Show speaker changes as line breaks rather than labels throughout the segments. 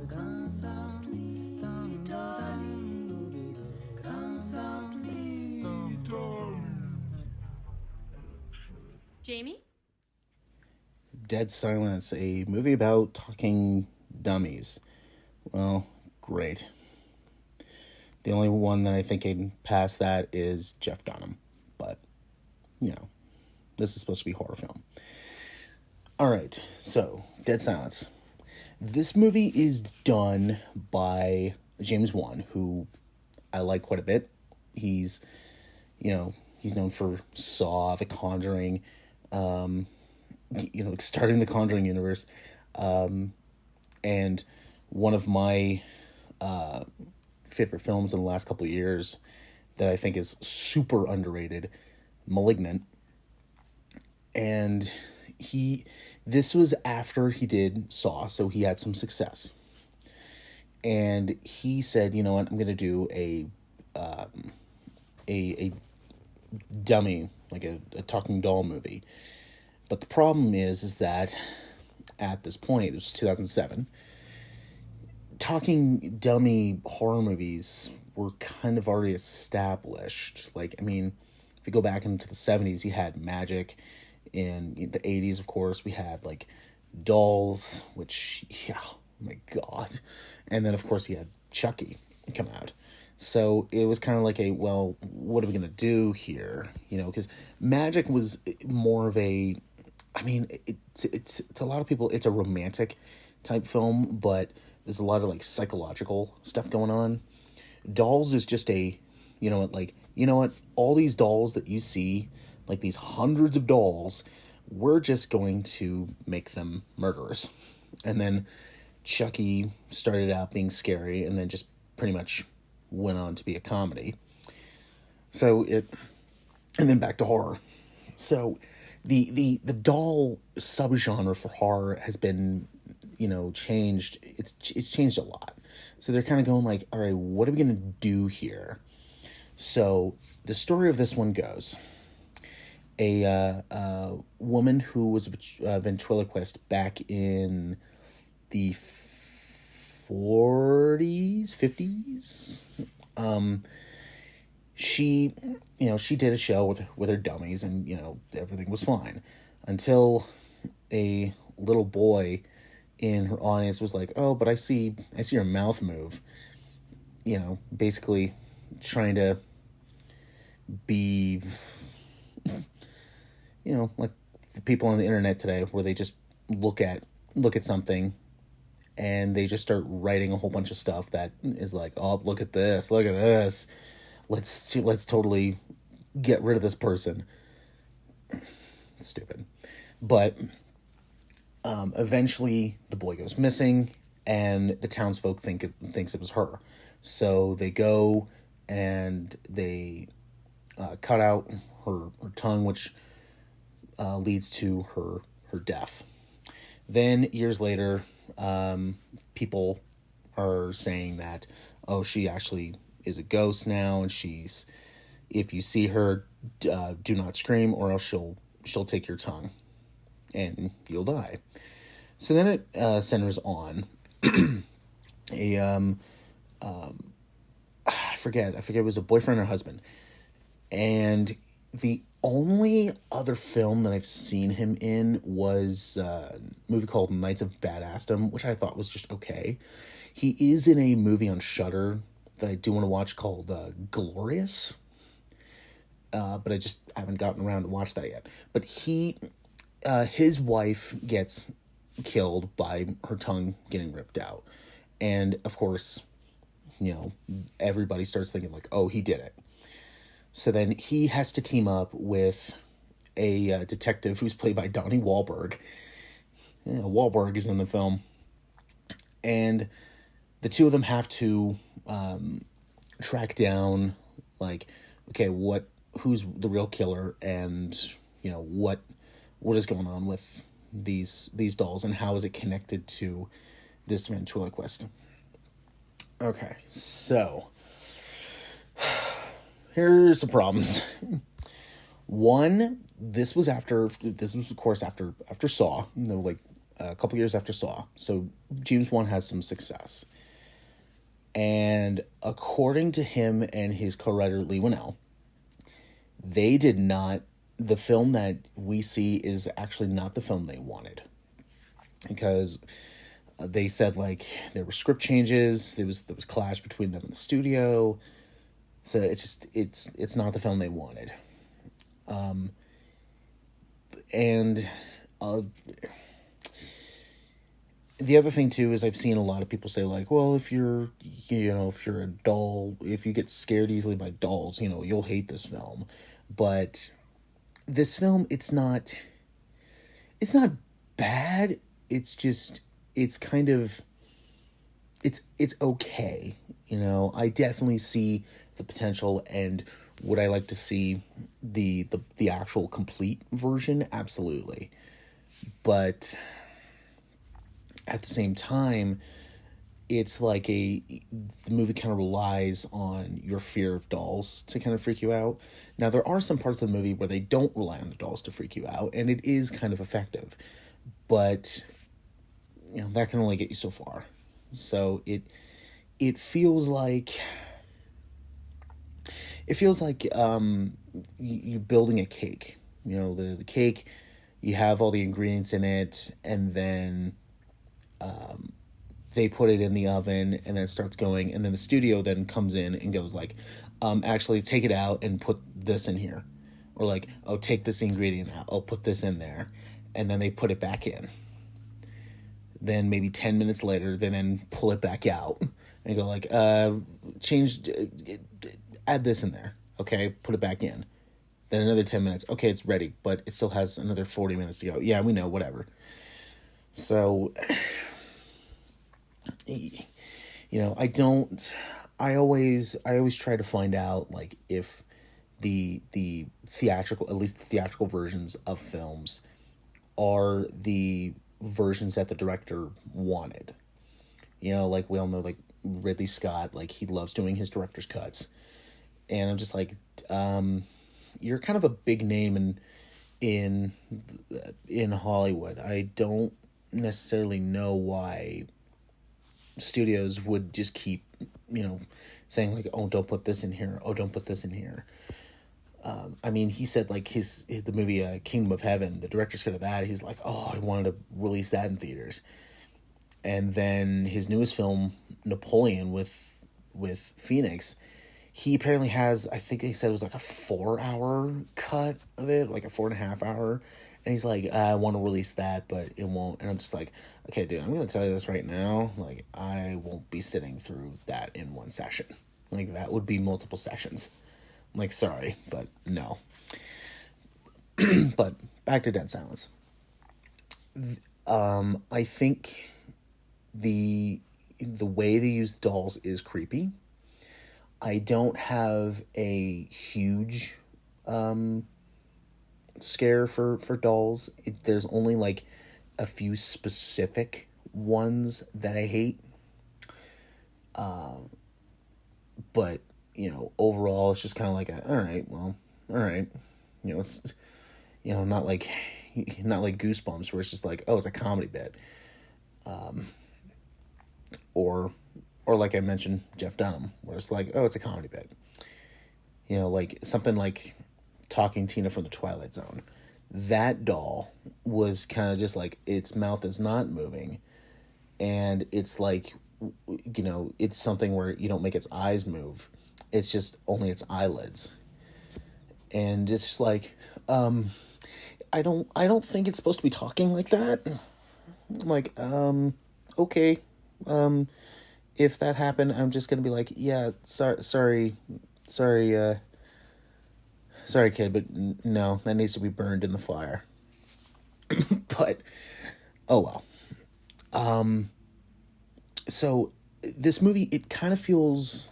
Come softly, darling. Come softly, darling.
Jamie?
Dead Silence, a movie about talking dummies. Well, great. The only one that I think can pass that is Jeff Dunham. But, this is supposed to be a horror film. All right, so Dead Silence. This movie is done by James Wan, who I like quite a bit. He's known for Saw, The Conjuring, starting the Conjuring universe, and one of my favorite films in the last couple of years that I think is super underrated, Malignant. And this was after he did Saw, so he had some success. And he said, you know what, I'm going to do a dummy, like a talking doll movie. But the problem is that at this point, this was 2007, talking dummy horror movies were kind of already established. Like, I mean, if you go back into the 70s, you had Magic. In the 80s, of course, we had, like, Dolls, which, yeah, oh my God. And then, of course, you had Chucky come out. So it was kind of like well, what are we going to do here? Because Magic was more of a, I mean, it's to a lot of people, it's a romantic type film, but there's a lot of, like, psychological stuff going on. Dolls is just all these dolls that you see, like these hundreds of dolls, we're just going to make them murderers. And then Chucky started out being scary and then just pretty much went on to be a comedy. And then back to horror. So the doll subgenre for horror has been, changed. It's changed a lot. So they're kind of going like, all right, what are we going to do here? So the story of this one goes, a woman who was a ventriloquist back in the 40s, 50s. She did a show with her dummies, and everything was fine until a little boy in her audience was like, "Oh, but I see her mouth move." Basically trying to be, like the people on the internet today, where they just look at something and they just start writing a whole bunch of stuff that is like, "Oh, look at this, let's totally get rid of this person." It's stupid. But eventually the boy goes missing, and the townsfolk thinks it was her. So they go and they cut out her tongue, which leads to her death. Then years later, people are saying that, oh, she actually is a ghost now, and if you see her, do not scream, or else she'll take your tongue and you'll die. So then it centers on I forget it was a boyfriend or husband, and the only other film that I've seen him in was a movie called Knights of Badassdom, which I thought was just okay. He is in a movie on Shudder that I do want to watch called Glorious, but I just haven't gotten around to watch that yet. But his wife gets killed by her tongue getting ripped out, and of course, everybody starts thinking like, oh, he did it. So then he has to team up with a detective who's played by Donnie Wahlberg. Wahlberg is in the film, and the two of them have to track down, like, okay, who's the real killer, and what is going on with these dolls, and how is it connected to this ventriloquist. Okay, so here's the problems. One, this was of course after Saw, like a couple years after Saw. So James Wan has some success. And according to him and his co-writer Lee Winnell, they did not, the film that we see is actually not the film they wanted. Because they said like there were script changes, there was clash between them and the studio. So it's not the film they wanted. And the other thing too is I've seen a lot of people say like, well, if you're a doll, if you get scared easily by dolls, you'll hate this film. But this film, it's not bad. It's just, it's kind of, it's okay. I definitely see the potential, and would I like to see the actual complete version? Absolutely. But at the same time, it's like the movie kind of relies on your fear of dolls to kind of freak you out. Now, there are some parts of the movie where they don't rely on the dolls to freak you out, and it is kind of effective. But, that can only get you so far. So it feels like you building a cake. The cake, you have all the ingredients in it, and then they put it in the oven, and then it starts going, and then the studio then comes in and goes like, actually take it out and put this in here. Or like, oh, take this ingredient out, oh, put this in there. And then they put it back in. Then maybe 10 minutes later, they then pull it back out and go like, add this in there. Okay, put it back in. Then another 10 minutes. Okay, it's ready, but it still has another 40 minutes to go. Yeah, we know, whatever. So, I always try to find out, like, if the theatrical, at least the theatrical versions of films are the versions that the director wanted. Like, we all know, like, Ridley Scott, like, he loves doing his director's cuts. And I'm just like, you're kind of a big name in Hollywood. I don't necessarily know why studios would just keep, saying like, oh, don't put this in here. Oh, don't put this in here. He said like the movie Kingdom of Heaven, the director's cut of that, he's like, oh, I wanted to release that in theaters. And then his newest film, Napoleon, with Phoenix, he apparently has, I think they said it was like a 4-hour cut of it, like a 4.5 hour. And he's like, I want to release that, but it won't. And I'm just like, okay, dude, I'm going to tell you this right now. Like, I won't be sitting through that in one session. Like, that would be multiple sessions. I'm like, sorry, but no. But back to Dead Silence. I think the way they use dolls is creepy. I don't have a huge scare for dolls. There's only like a few specific ones that I hate. But overall it's just kind of like all right. It's not like Goosebumps where it's just like, oh, it's a comedy bit. Or like I mentioned, Jeff Dunham, where it's like, oh, it's a comedy bit. Like something like Talking Tina from the Twilight Zone. That doll was kind of just like, its mouth is not moving. And it's like, it's something where you don't make its eyes move. It's just only its eyelids. And it's just like, I don't think it's supposed to be talking like that. I'm like, okay. If that happened, I'm just gonna be like, yeah, sorry, kid, but no, that needs to be burned in the fire. But, oh well. So this movie, it kind of feels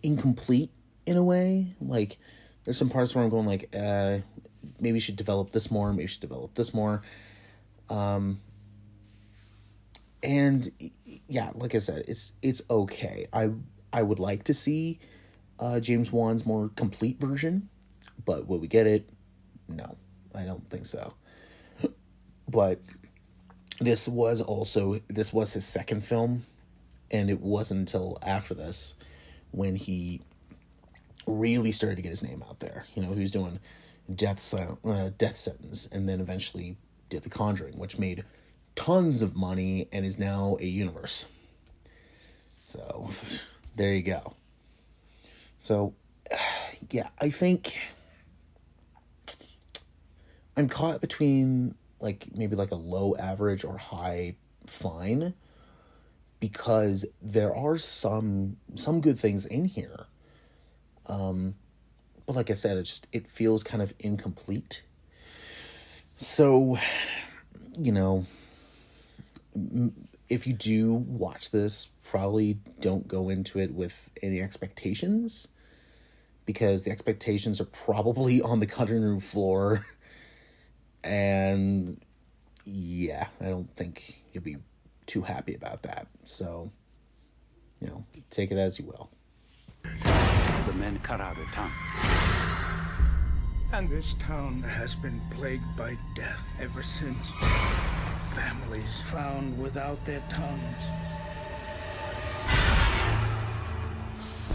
incomplete in a way. Like, there's some parts where I'm going like, maybe you should develop this more, maybe you should develop this more. And yeah, like I said, it's okay. I would like to see James Wan's more complete version, but will we get it? No, I don't think so. But This was his second film, and it wasn't until after this when he really started to get his name out there. You know, he was doing Death Sentence, and then eventually did The Conjuring, which made tons of money and is now a universe. So, there you go. So, yeah, I think I'm caught between like maybe like a low average or high fine, because there are some good things in here. But like I said, it feels kind of incomplete. So, you know, if you do watch this, probably don't go into it with any expectations, because the expectations are probably on the cutting room floor. And yeah, I don't think you'll be too happy about that. So, you know, take it as you will.
The men cut out her tongue.
And this town has been plagued by death ever since. Families found without their tongues.